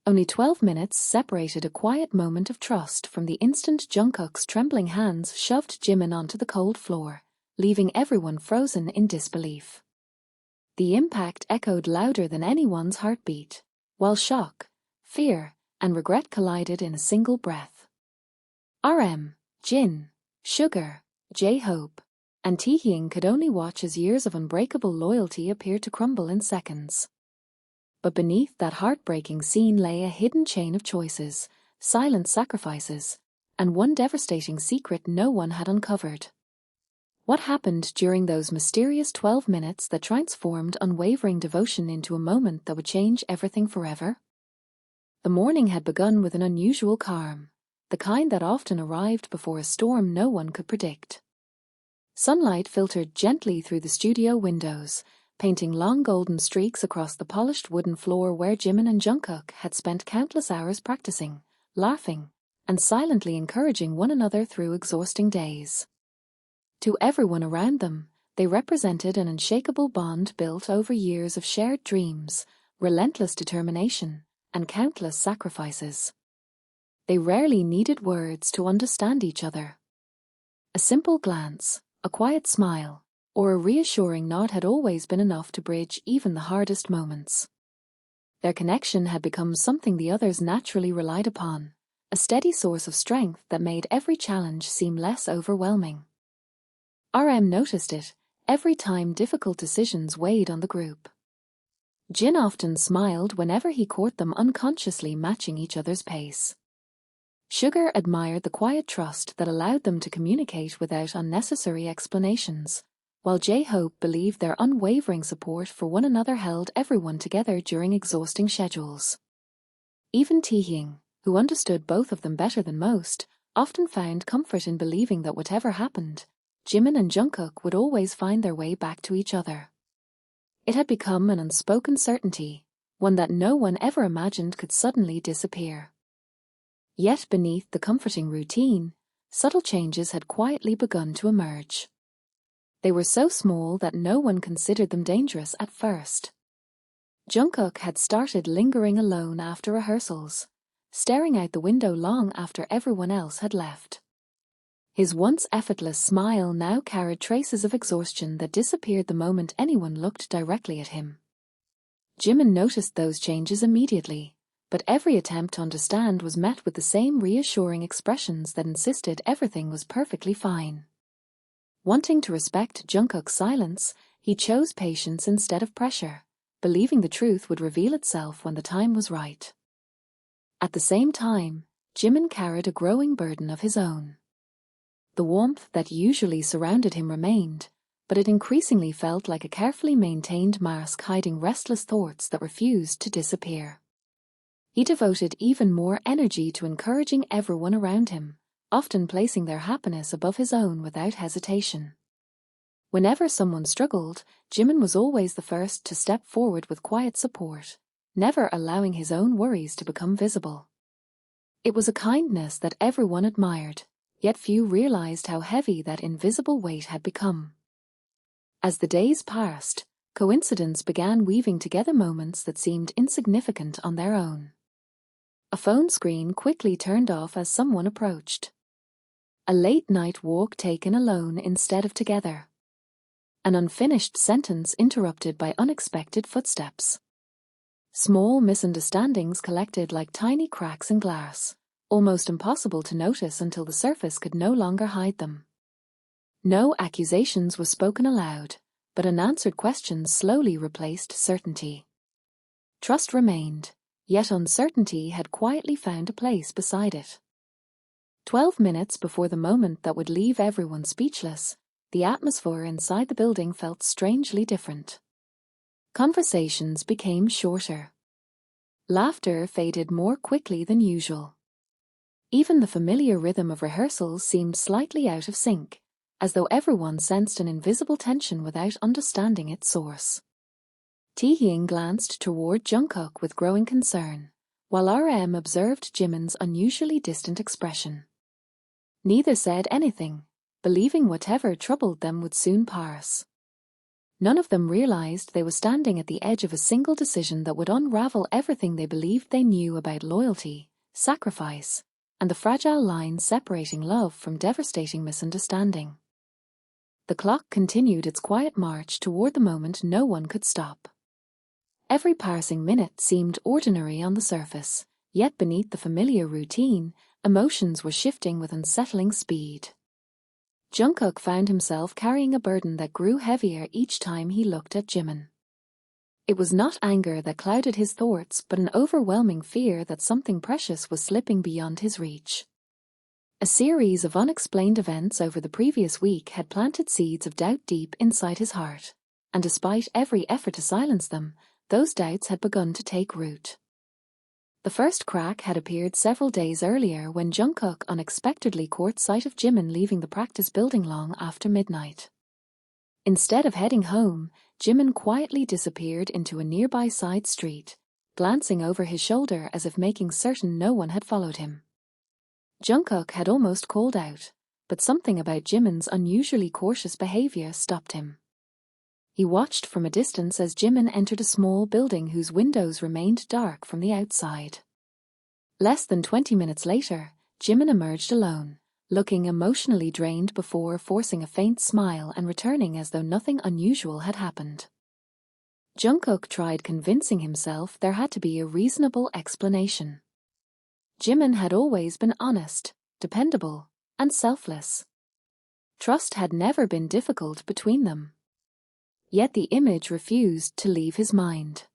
Only 12 minutes separated a quiet moment of trust from the instant Jungkook's trembling hands shoved Jimin onto the cold floor, leaving everyone frozen in disbelief. The impact echoed louder than anyone's heartbeat, while shock, fear, and regret collided in a single breath. RM, Jin, Sugar, J-Hope, and Taehyung could only watch as years of unbreakable loyalty appeared to crumble in seconds. But beneath that heartbreaking scene lay a hidden chain of choices, silent sacrifices, and one devastating secret no one had uncovered. What happened during those mysterious 12 minutes that transformed unwavering devotion into a moment that would change everything forever? The morning had begun with an unusual calm, the kind that often arrived before a storm no one could predict. Sunlight filtered gently through the studio windows, painting long golden streaks across the polished wooden floor where Jimin and Jungkook had spent countless hours practicing, laughing, and silently encouraging one another through exhausting days. To everyone around them, they represented an unshakable bond built over years of shared dreams, relentless determination, and countless sacrifices. They rarely needed words to understand each other. A simple glance, a quiet smile, or a reassuring nod had always been enough to bridge even the hardest moments. Their connection had become something the others naturally relied upon, a steady source of strength that made every challenge seem less overwhelming. RM noticed it every time difficult decisions weighed on the group. Jin often smiled whenever he caught them unconsciously matching each other's pace. Sugar admired the quiet trust that allowed them to communicate without unnecessary explanations, while J-Hope believed their unwavering support for one another held everyone together during exhausting schedules. Even Taehyung, who understood both of them better than most, often found comfort in believing that whatever happened, Jimin and Jungkook would always find their way back to each other. It had become an unspoken certainty, one that no one ever imagined could suddenly disappear. Yet beneath the comforting routine, subtle changes had quietly begun to emerge. They were so small that no one considered them dangerous at first. Jungkook had started lingering alone after rehearsals, staring out the window long after everyone else had left. His once effortless smile now carried traces of exhaustion that disappeared the moment anyone looked directly at him. Jimin noticed those changes immediately, but every attempt to understand was met with the same reassuring expressions that insisted everything was perfectly fine. Wanting to respect Jungkook's silence, he chose patience instead of pressure, believing the truth would reveal itself when the time was right. At the same time, Jimin carried a growing burden of his own. The warmth that usually surrounded him remained, but it increasingly felt like a carefully maintained mask hiding restless thoughts that refused to disappear. He devoted even more energy to encouraging everyone around him, often placing their happiness above his own without hesitation. Whenever someone struggled, Jimin was always the first to step forward with quiet support, never allowing his own worries to become visible. It was a kindness that everyone admired, yet few realized how heavy that invisible weight had become. As the days passed, coincidence began weaving together moments that seemed insignificant on their own. A phone screen quickly turned off as someone approached. A late-night walk taken alone instead of together. An unfinished sentence interrupted by unexpected footsteps. Small misunderstandings collected like tiny cracks in glass, almost impossible to notice until the surface could no longer hide them. No accusations were spoken aloud, but unanswered questions slowly replaced certainty. Trust remained, yet uncertainty had quietly found a place beside it. 12 minutes before the moment that would leave everyone speechless, the atmosphere inside the building felt strangely different. Conversations became shorter. Laughter faded more quickly than usual. Even the familiar rhythm of rehearsals seemed slightly out of sync, as though everyone sensed an invisible tension without understanding its source. Taehyung glanced toward Jungkook with growing concern, while RM observed Jimin's unusually distant expression. Neither said anything, believing whatever troubled them would soon pass. None of them realized they were standing at the edge of a single decision that would unravel everything they believed they knew about loyalty, sacrifice, and the fragile line separating love from devastating misunderstanding. The clock continued its quiet march toward the moment no one could stop. Every passing minute seemed ordinary on the surface, yet beneath the familiar routine, emotions were shifting with unsettling speed. Jungkook found himself carrying a burden that grew heavier each time he looked at Jimin. It was not anger that clouded his thoughts, but an overwhelming fear that something precious was slipping beyond his reach. A series of unexplained events over the previous week had planted seeds of doubt deep inside his heart, and despite every effort to silence them, those doubts had begun to take root. The first crack had appeared several days earlier when Jungkook unexpectedly caught sight of Jimin leaving the practice building long after midnight. Instead of heading home, Jimin quietly disappeared into a nearby side street, glancing over his shoulder as if making certain no one had followed him. Jungkook had almost called out, but something about Jimin's unusually cautious behavior stopped him. He watched from a distance as Jimin entered a small building whose windows remained dark from the outside. Less than 20 minutes later, Jimin emerged alone, looking emotionally drained before forcing a faint smile and returning as though nothing unusual had happened. Jungkook tried convincing himself there had to be a reasonable explanation. Jimin had always been honest, dependable, and selfless. Trust had never been difficult between them. Yet the image refused to leave his mind.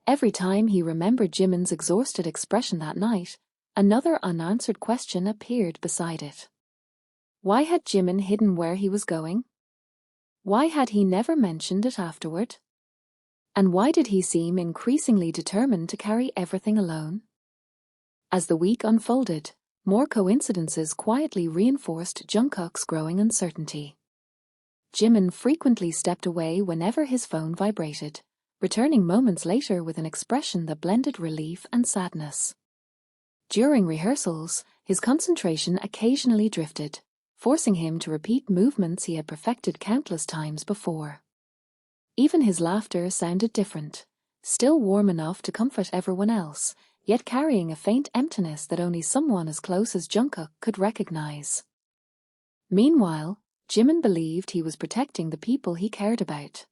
Every time he remembered Jimin's exhausted expression that night, another unanswered question appeared beside it. Why had Jimin hidden where he was going? Why had he never mentioned it afterward? And why did he seem increasingly determined to carry everything alone? As the week unfolded, more coincidences quietly reinforced Jungkook's growing uncertainty. Jimin frequently stepped away whenever his phone vibrated, returning moments later with an expression that blended relief and sadness. During rehearsals, his concentration occasionally drifted, forcing him to repeat movements he had perfected countless times before. Even his laughter sounded different, still warm enough to comfort everyone else, yet carrying a faint emptiness that only someone as close as Jungkook could recognize. Meanwhile, Jimin believed he was protecting the people he cared about.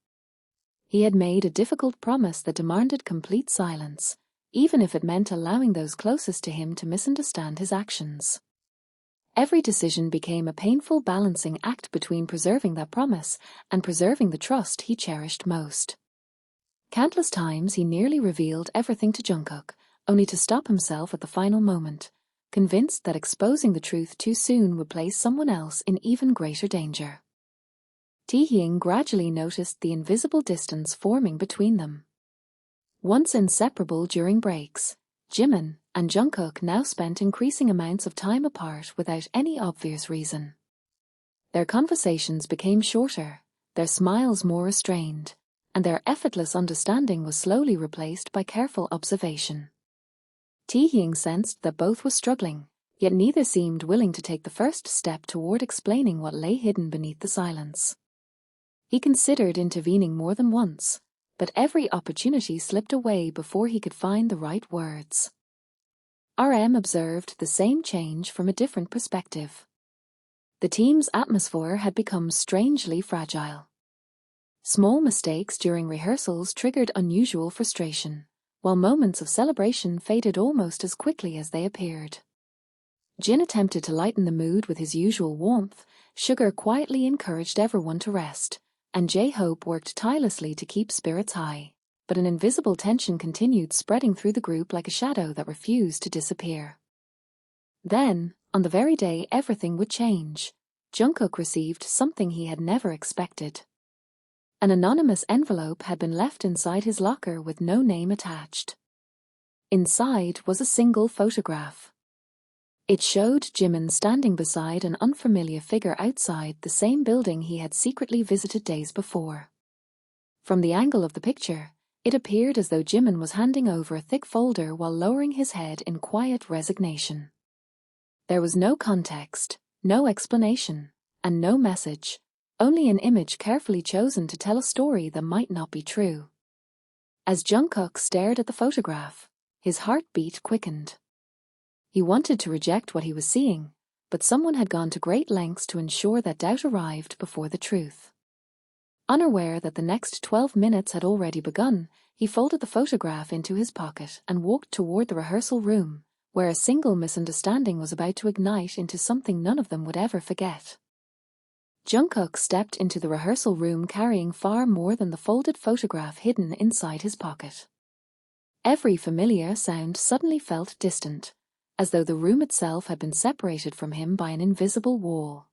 He had made a difficult promise that demanded complete silence, even if it meant allowing those closest to him to misunderstand his actions. Every decision became a painful balancing act between preserving that promise and preserving the trust he cherished most. Countless times he nearly revealed everything to Jungkook, only to stop himself at the final moment, convinced that exposing the truth too soon would place someone else in even greater danger. Taehyung gradually noticed the invisible distance forming between them. Once inseparable during breaks, Jimin and Jungkook now spent increasing amounts of time apart without any obvious reason. Their conversations became shorter, their smiles more restrained, and their effortless understanding was slowly replaced by careful observation. Taehyung sensed that both were struggling, yet neither seemed willing to take the first step toward explaining what lay hidden beneath the silence. He considered intervening more than once, but every opportunity slipped away before he could find the right words. RM observed the same change from a different perspective. The team's atmosphere had become strangely fragile. Small mistakes during rehearsals triggered unusual frustration, while moments of celebration faded almost as quickly as they appeared. Jin attempted to lighten the mood with his usual warmth, Sugar quietly encouraged everyone to rest, and J-Hope worked tirelessly to keep spirits high, but an invisible tension continued spreading through the group like a shadow that refused to disappear. Then, on the very day everything would change, Jungkook received something he had never expected. An anonymous envelope had been left inside his locker with no name attached. Inside was a single photograph. It showed Jimin standing beside an unfamiliar figure outside the same building he had secretly visited days before. From the angle of the picture, it appeared as though Jimin was handing over a thick folder while lowering his head in quiet resignation. There was no context, no explanation, and no message, only an image carefully chosen to tell a story that might not be true. As Jungkook stared at the photograph, his heartbeat quickened. He wanted to reject what he was seeing, but someone had gone to great lengths to ensure that doubt arrived before the truth. Unaware that the next 12 minutes had already begun, he folded the photograph into his pocket and walked toward the rehearsal room, where a single misunderstanding was about to ignite into something none of them would ever forget. Jungkook stepped into the rehearsal room carrying far more than the folded photograph hidden inside his pocket. Every familiar sound suddenly felt distant, as though the room itself had been separated from him by an invisible wall.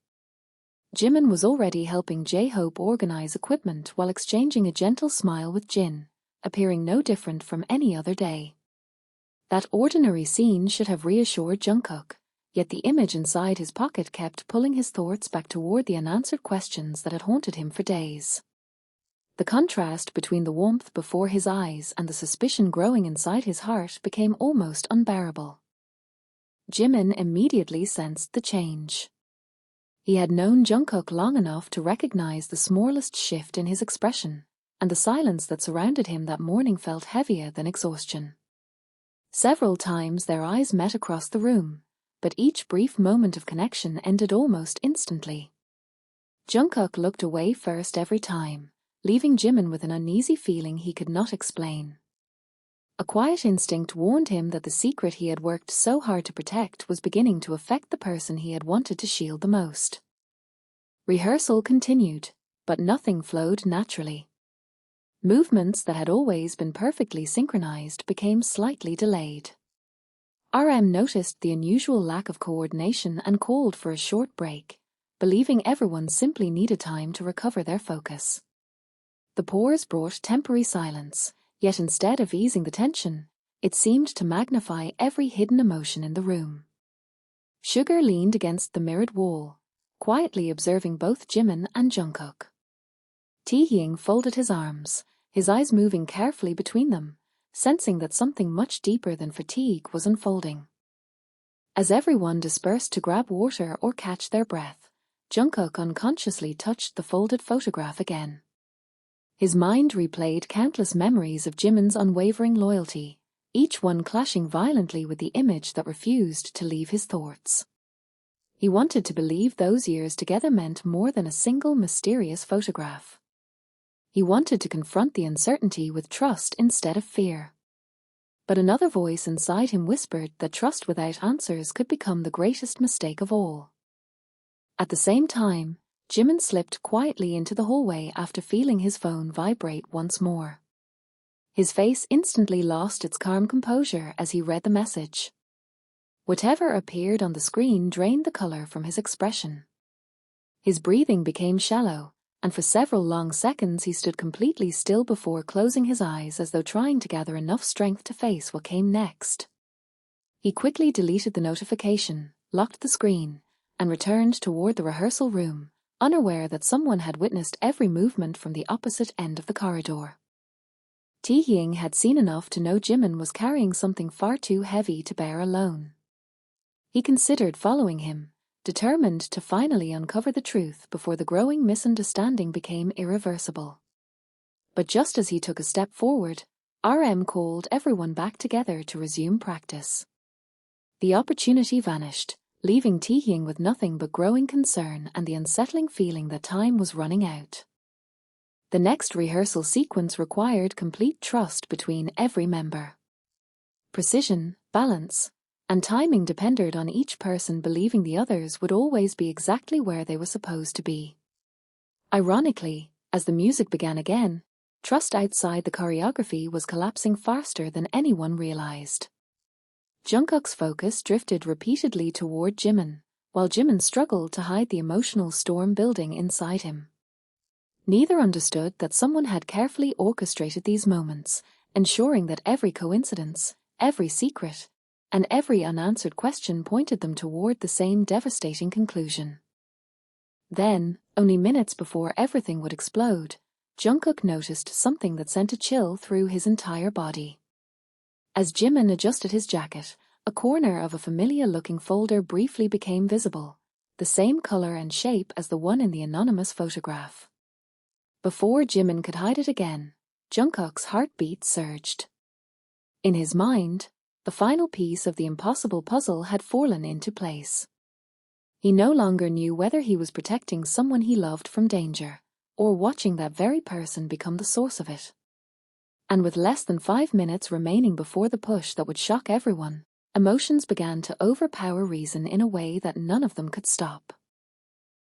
Jimin was already helping J-Hope organize equipment while exchanging a gentle smile with Jin, appearing no different from any other day. That ordinary scene should have reassured Jungkook, yet the image inside his pocket kept pulling his thoughts back toward the unanswered questions that had haunted him for days. The contrast between the warmth before his eyes and the suspicion growing inside his heart became almost unbearable. Jimin immediately sensed the change. He had known Jungkook long enough to recognize the smallest shift in his expression, and the silence that surrounded him that morning felt heavier than exhaustion. Several times their eyes met across the room, but each brief moment of connection ended almost instantly. Jungkook looked away first every time, leaving Jimin with an uneasy feeling he could not explain. A quiet instinct warned him that the secret he had worked so hard to protect was beginning to affect the person he had wanted to shield the most. Rehearsal continued, but nothing flowed naturally. Movements that had always been perfectly synchronized became slightly delayed. RM noticed the unusual lack of coordination and called for a short break, believing everyone simply needed time to recover their focus. The pause brought temporary silence, yet instead of easing the tension, it seemed to magnify every hidden emotion in the room. Sugar leaned against the mirrored wall, quietly observing both Jimin and Jungkook. Taehyung folded his arms, his eyes moving carefully between them, sensing that something much deeper than fatigue was unfolding. As everyone dispersed to grab water or catch their breath, Jungkook unconsciously touched the folded photograph again. His mind replayed countless memories of Jimin's unwavering loyalty, each one clashing violently with the image that refused to leave his thoughts. He wanted to believe those years together meant more than a single mysterious photograph. He wanted to confront the uncertainty with trust instead of fear. But another voice inside him whispered that trust without answers could become the greatest mistake of all. At the same time, Jimin slipped quietly into the hallway after feeling his phone vibrate once more. His face instantly lost its calm composure as he read the message. Whatever appeared on the screen drained the color from his expression. His breathing became shallow, and for several long seconds he stood completely still before closing his eyes as though trying to gather enough strength to face what came next. He quickly deleted the notification, locked the screen, and returned toward the rehearsal room, unaware that someone had witnessed every movement from the opposite end of the corridor. Taehyung had seen enough to know Jimin was carrying something far too heavy to bear alone. He considered following him, determined to finally uncover the truth before the growing misunderstanding became irreversible. But just as he took a step forward, RM called everyone back together to resume practice. The opportunity vanished, leaving Taehyung with nothing but growing concern and the unsettling feeling that time was running out. The next rehearsal sequence required complete trust between every member. Precision, balance, and timing depended on each person believing the others would always be exactly where they were supposed to be. Ironically, as the music began again, trust outside the choreography was collapsing faster than anyone realized. Jungkook's focus drifted repeatedly toward Jimin, while Jimin struggled to hide the emotional storm building inside him. Neither understood that someone had carefully orchestrated these moments, ensuring that every coincidence, every secret, and every unanswered question pointed them toward the same devastating conclusion. Then, only minutes before everything would explode, Jungkook noticed something that sent a chill through his entire body. As Jimin adjusted his jacket, a corner of a familiar-looking folder briefly became visible, the same color and shape as the one in the anonymous photograph. Before Jimin could hide it again, Jungkook's heartbeat surged. In his mind, the final piece of the impossible puzzle had fallen into place. He no longer knew whether he was protecting someone he loved from danger, or watching that very person become the source of it. And with less than 5 minutes remaining before the push that would shock everyone, emotions began to overpower reason in a way that none of them could stop.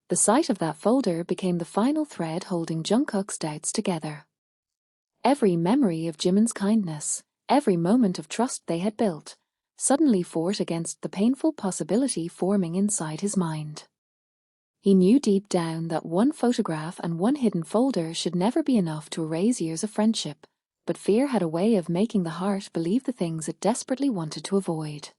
The sight of that folder became the final thread holding Jungkook's doubts together. Every memory of Jimin's kindness, every moment of trust they had built, suddenly fought against the painful possibility forming inside his mind. He knew deep down that one photograph and one hidden folder should never be enough to erase years of friendship, but fear had a way of making the heart believe the things it desperately wanted to avoid.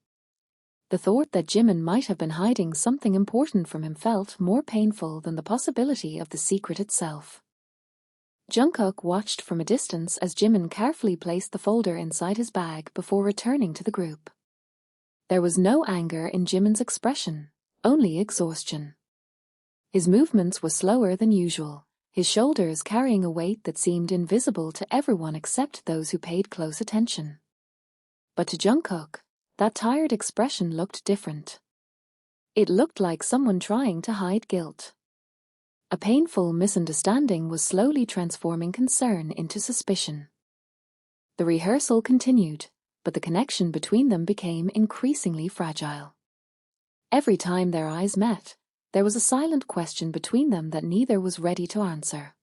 The thought that Jimin might have been hiding something important from him felt more painful than the possibility of the secret itself. Jungkook watched from a distance as Jimin carefully placed the folder inside his bag before returning to the group. There was no anger in Jimin's expression, only exhaustion. His movements were slower than usual, his shoulders carrying a weight that seemed invisible to everyone except those who paid close attention. But to Jungkook, that tired expression looked different. It looked like someone trying to hide guilt. A painful misunderstanding was slowly transforming concern into suspicion. The rehearsal continued, but the connection between them became increasingly fragile. Every time their eyes met, there was a silent question between them that neither was ready to answer.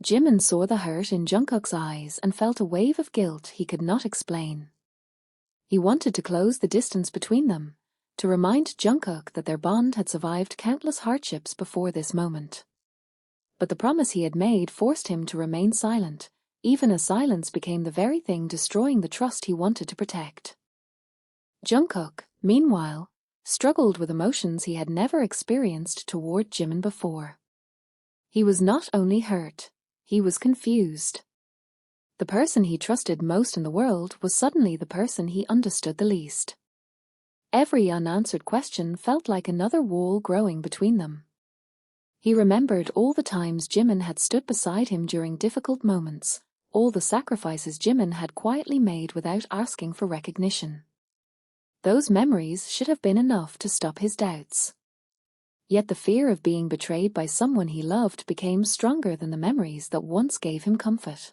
Jimin saw the hurt in Jungkook's eyes and felt a wave of guilt he could not explain. He wanted to close the distance between them, to remind Jungkook that their bond had survived countless hardships before this moment. But the promise he had made forced him to remain silent, even as silence became the very thing destroying the trust he wanted to protect. Jungkook, meanwhile, struggled with emotions he had never experienced toward Jimin before. He was not only hurt, he was confused. The person he trusted most in the world was suddenly the person he understood the least. Every unanswered question felt like another wall growing between them. He remembered all the times Jimin had stood beside him during difficult moments, all the sacrifices Jimin had quietly made without asking for recognition. Those memories should have been enough to stop his doubts. Yet the fear of being betrayed by someone he loved became stronger than the memories that once gave him comfort.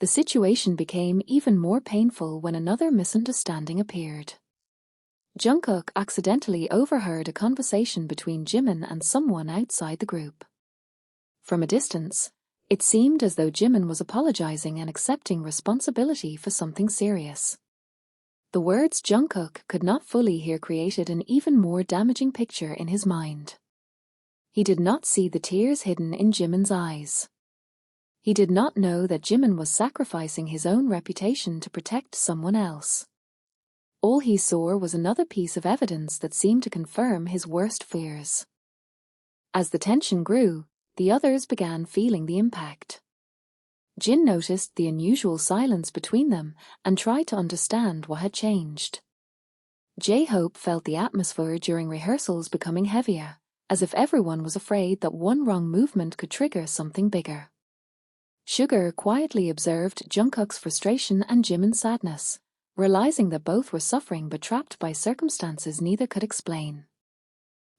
The situation became even more painful when another misunderstanding appeared. Jungkook accidentally overheard a conversation between Jimin and someone outside the group. From a distance, it seemed as though Jimin was apologizing and accepting responsibility for something serious. The words Jungkook could not fully hear created an even more damaging picture in his mind. He did not see the tears hidden in Jimin's eyes. He did not know that Jimin was sacrificing his own reputation to protect someone else. All he saw was another piece of evidence that seemed to confirm his worst fears. As the tension grew, the others began feeling the impact. Jin noticed the unusual silence between them and tried to understand what had changed. J-Hope felt the atmosphere during rehearsals becoming heavier, as if everyone was afraid that one wrong movement could trigger something bigger. Sugar quietly observed Jungkook's frustration and Jimin's sadness, realizing that both were suffering but trapped by circumstances neither could explain.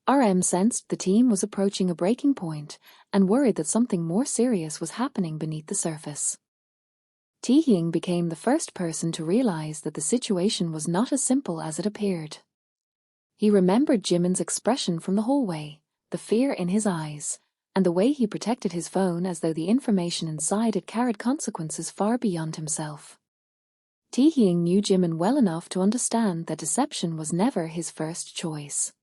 RM sensed the team was approaching a breaking point and worried that something more serious was happening beneath the surface. Taehyung became the first person to realize that the situation was not as simple as it appeared. He remembered Jimin's expression from the hallway, the fear in his eyes, and the way he protected his phone as though the information inside it carried consequences far beyond himself. Taehyung knew Jimin well enough to understand that deception was never his first choice.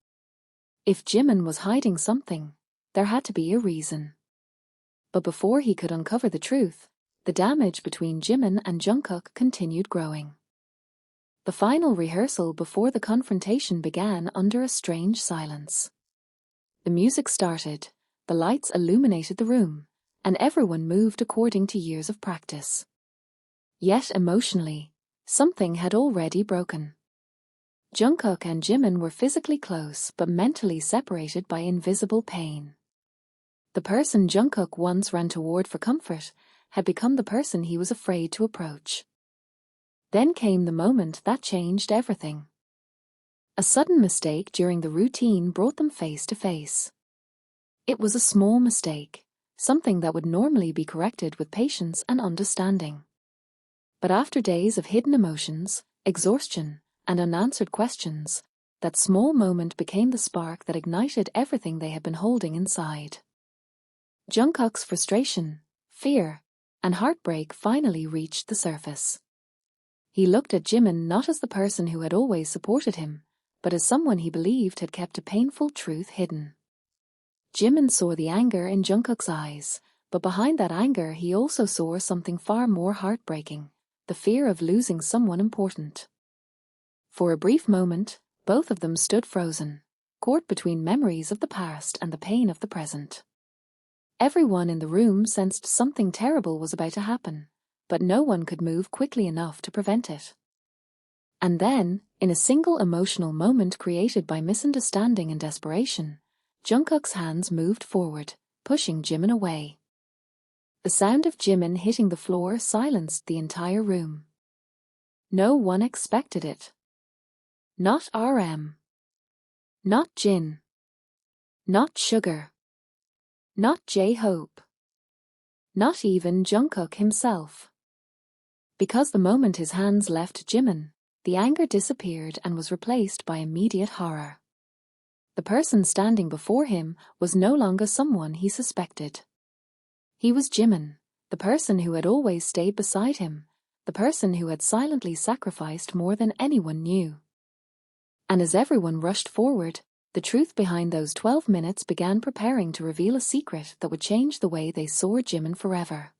If Jimin was hiding something, there had to be a reason. But before he could uncover the truth, the damage between Jimin and Jungkook continued growing. The final rehearsal before the confrontation began under a strange silence. The music started, the lights illuminated the room, and everyone moved according to years of practice. Yet emotionally, something had already broken. Jungkook and Jimin were physically close but mentally separated by invisible pain. The person Jungkook once ran toward for comfort had become the person he was afraid to approach. Then came the moment that changed everything. A sudden mistake during the routine brought them face to face. It was a small mistake, something that would normally be corrected with patience and understanding. But after days of hidden emotions, exhaustion, and unanswered questions, that small moment became the spark that ignited everything they had been holding inside. Jungkook's frustration, fear, and heartbreak finally reached the surface. He looked at Jimin not as the person who had always supported him, but as someone he believed had kept a painful truth hidden. Jimin saw the anger in Jungkook's eyes, but behind that anger he also saw something far more heartbreaking, the fear of losing someone important. For a brief moment, both of them stood frozen, caught between memories of the past and the pain of the present. Everyone in the room sensed something terrible was about to happen, but no one could move quickly enough to prevent it. And then, in a single emotional moment created by misunderstanding and desperation, Jungkook's hands moved forward, pushing Jimin away. The sound of Jimin hitting the floor silenced the entire room. No one expected it. Not RM. Not Jin. Not Sugar. Not J-Hope. Not even Jungkook himself. Because the moment his hands left Jimin, the anger disappeared and was replaced by immediate horror. The person standing before him was no longer someone he suspected. He was Jimin, the person who had always stayed beside him, the person who had silently sacrificed more than anyone knew. And as everyone rushed forward, the truth behind those 12 minutes began preparing to reveal a secret that would change the way they saw Jimin forever.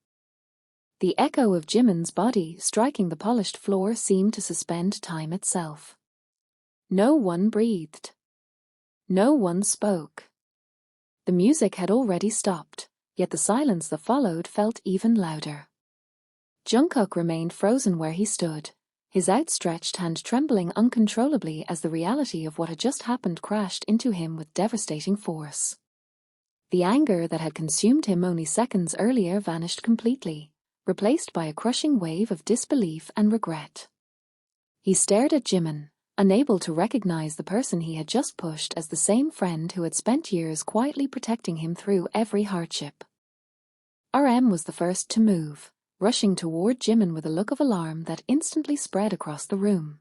The echo of Jimin's body striking the polished floor seemed to suspend time itself. No one breathed. No one spoke. The music had already stopped, yet the silence that followed felt even louder. Jungkook remained frozen where he stood, his outstretched hand trembling uncontrollably as the reality of what had just happened crashed into him with devastating force. The anger that had consumed him only seconds earlier vanished completely, replaced by a crushing wave of disbelief and regret. He stared at Jimin, unable to recognize the person he had just pushed as the same friend who had spent years quietly protecting him through every hardship. RM was the first to move, rushing toward Jimin with a look of alarm that instantly spread across the room.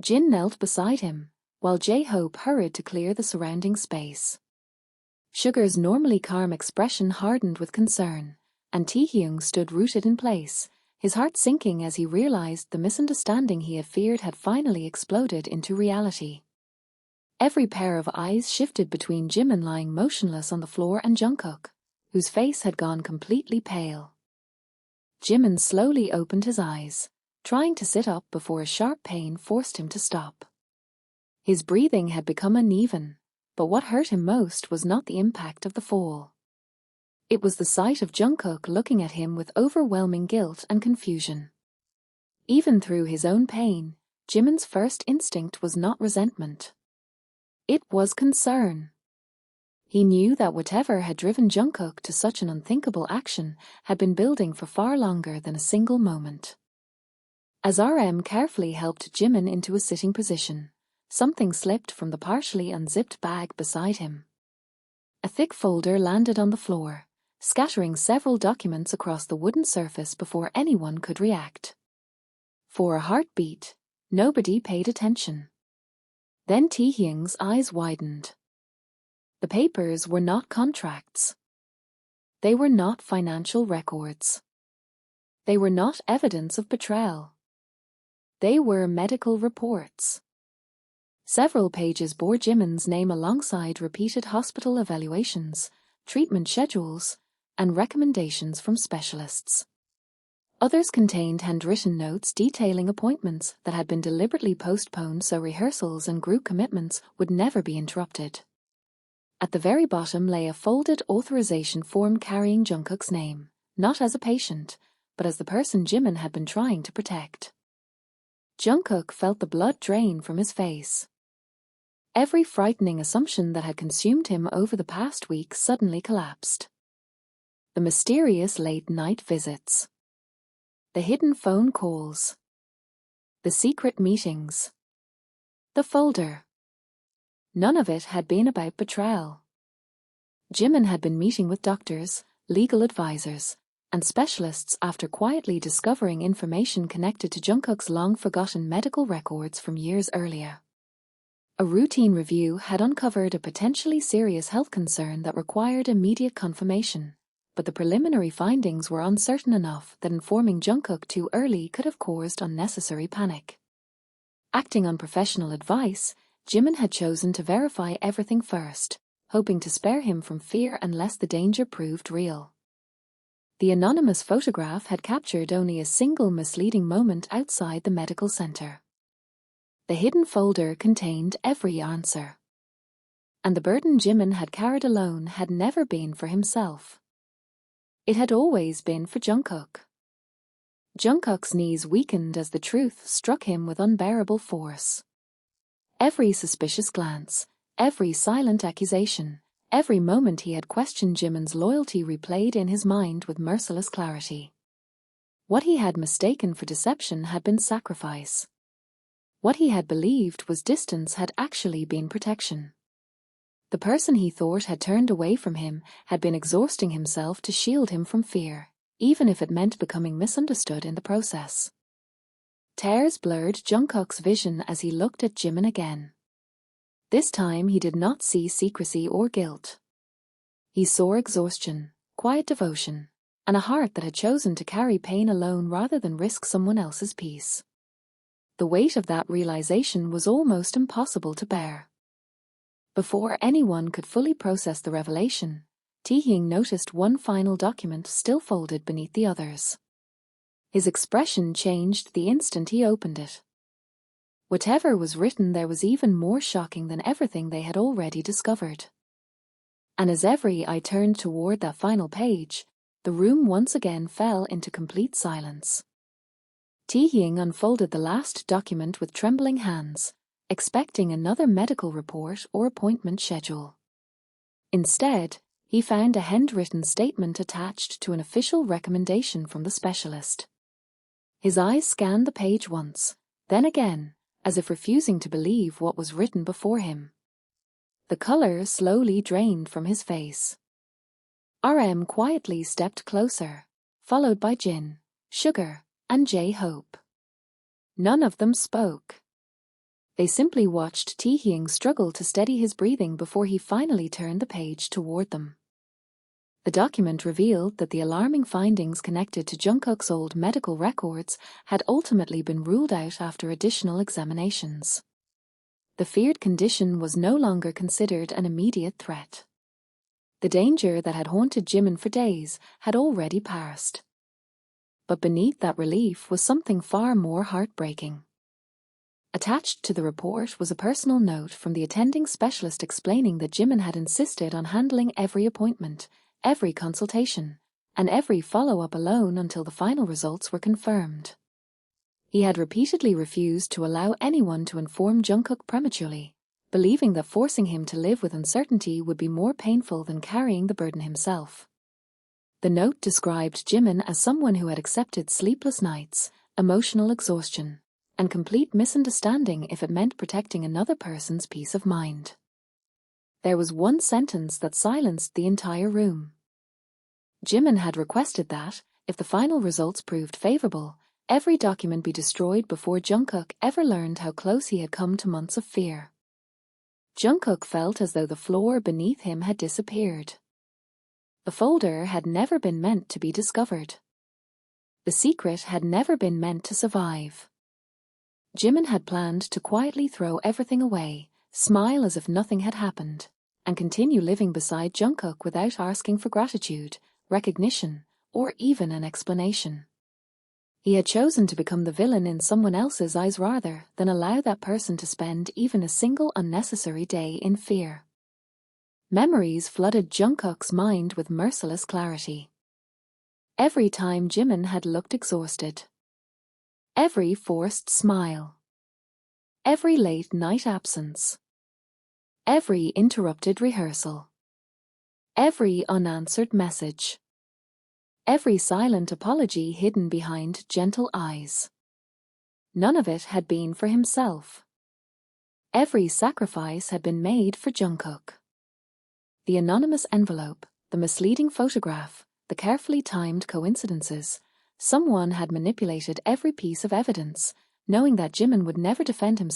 Jin knelt beside him, while J-Hope hurried to clear the surrounding space. Sugar's normally calm expression hardened with concern, and Taehyung stood rooted in place, his heart sinking as he realized the misunderstanding he had feared had finally exploded into reality. Every pair of eyes shifted between Jimin lying motionless on the floor and Jungkook, whose face had gone completely pale. Jimin slowly opened his eyes, trying to sit up before a sharp pain forced him to stop. His breathing had become uneven, but what hurt him most was not the impact of the fall. It was the sight of Jungkook looking at him with overwhelming guilt and confusion. Even through his own pain, Jimin's first instinct was not resentment. It was concern. He knew that whatever had driven Jungkook to such an unthinkable action had been building for far longer than a single moment. As RM carefully helped Jimin into a sitting position, something slipped from the partially unzipped bag beside him. A thick folder landed on the floor, scattering several documents across the wooden surface before anyone could react. For a heartbeat, nobody paid attention. Then Taehyung's eyes widened. The papers were not contracts. They were not financial records. They were not evidence of betrayal. They were medical reports. Several pages bore Jimin's name alongside repeated hospital evaluations, treatment schedules, and recommendations from specialists. Others contained handwritten notes detailing appointments that had been deliberately postponed so rehearsals and group commitments would never be interrupted. At the very bottom lay a folded authorization form carrying Jungkook's name, not as a patient, but as the person Jimin had been trying to protect. Jungkook felt the blood drain from his face. Every frightening assumption that had consumed him over the past week suddenly collapsed. The mysterious late-night visits. The hidden phone calls. The secret meetings. The folder. None of it had been about betrayal. Jimin had been meeting with doctors, legal advisors, and specialists after quietly discovering information connected to Jungkook's long-forgotten medical records from years earlier. A routine review had uncovered a potentially serious health concern that required immediate confirmation, but the preliminary findings were uncertain enough that informing Jungkook too early could have caused unnecessary panic. Acting on professional advice, Jimin had chosen to verify everything first, hoping to spare him from fear unless the danger proved real. The anonymous photograph had captured only a single misleading moment outside the medical center. The hidden folder contained every answer. And the burden Jimin had carried alone had never been for himself. It had always been for Jungkook. Jungkook's knees weakened as the truth struck him with unbearable force. Every suspicious glance, every silent accusation, every moment he had questioned Jimin's loyalty replayed in his mind with merciless clarity. What he had mistaken for deception had been sacrifice. What he had believed was distance had actually been protection. The person he thought had turned away from him had been exhausting himself to shield him from fear, even if it meant becoming misunderstood in the process. Tears blurred Jungkook's vision as he looked at Jimin again. This time he did not see secrecy or guilt. He saw exhaustion, quiet devotion, and a heart that had chosen to carry pain alone rather than risk someone else's peace. The weight of that realization was almost impossible to bear. Before anyone could fully process the revelation, Taehyung noticed one final document still folded beneath the others. His expression changed the instant he opened it. Whatever was written there was even more shocking than everything they had already discovered. And as every eye turned toward that final page, the room once again fell into complete silence. Taehyung unfolded the last document with trembling hands, expecting another medical report or appointment schedule. Instead, he found a handwritten statement attached to an official recommendation from the specialist. His eyes scanned the page once, then again, as if refusing to believe what was written before him. The color slowly drained from his face. RM quietly stepped closer, followed by Jin, Sugar, and J-Hope. None of them spoke. They simply watched Taehyung struggle to steady his breathing before he finally turned the page toward them. The document revealed that the alarming findings connected to Jungkook's old medical records had ultimately been ruled out after additional examinations. The feared condition was no longer considered an immediate threat. The danger that had haunted Jimin for days had already passed. But beneath that relief was something far more heartbreaking. Attached to the report was a personal note from the attending specialist explaining that Jimin had insisted on handling every appointment, every consultation, and every follow-up alone until the final results were confirmed. He had repeatedly refused to allow anyone to inform Jungkook prematurely, believing that forcing him to live with uncertainty would be more painful than carrying the burden himself. The note described Jimin as someone who had accepted sleepless nights, emotional exhaustion, and complete misunderstanding if it meant protecting another person's peace of mind. There was one sentence that silenced the entire room. Jimin had requested that, if the final results proved favorable, every document be destroyed before Jungkook ever learned how close he had come to months of fear. Jungkook felt as though the floor beneath him had disappeared. The folder had never been meant to be discovered. The secret had never been meant to survive. Jimin had planned to quietly throw everything away, smile as if nothing had happened, and continue living beside Jungkook without asking for gratitude, recognition, or even an explanation. He had chosen to become the villain in someone else's eyes rather than allow that person to spend even a single unnecessary day in fear. Memories flooded Jungkook's mind with merciless clarity. Every time Jimin had looked exhausted. Every forced smile. Every late-night absence. Every interrupted rehearsal. Every unanswered message. Every silent apology hidden behind gentle eyes. None of it had been for himself. Every sacrifice had been made for Jungkook. The anonymous envelope, the misleading photograph, the carefully timed coincidences. Someone had manipulated every piece of evidence, knowing that Jimin would never defend himself.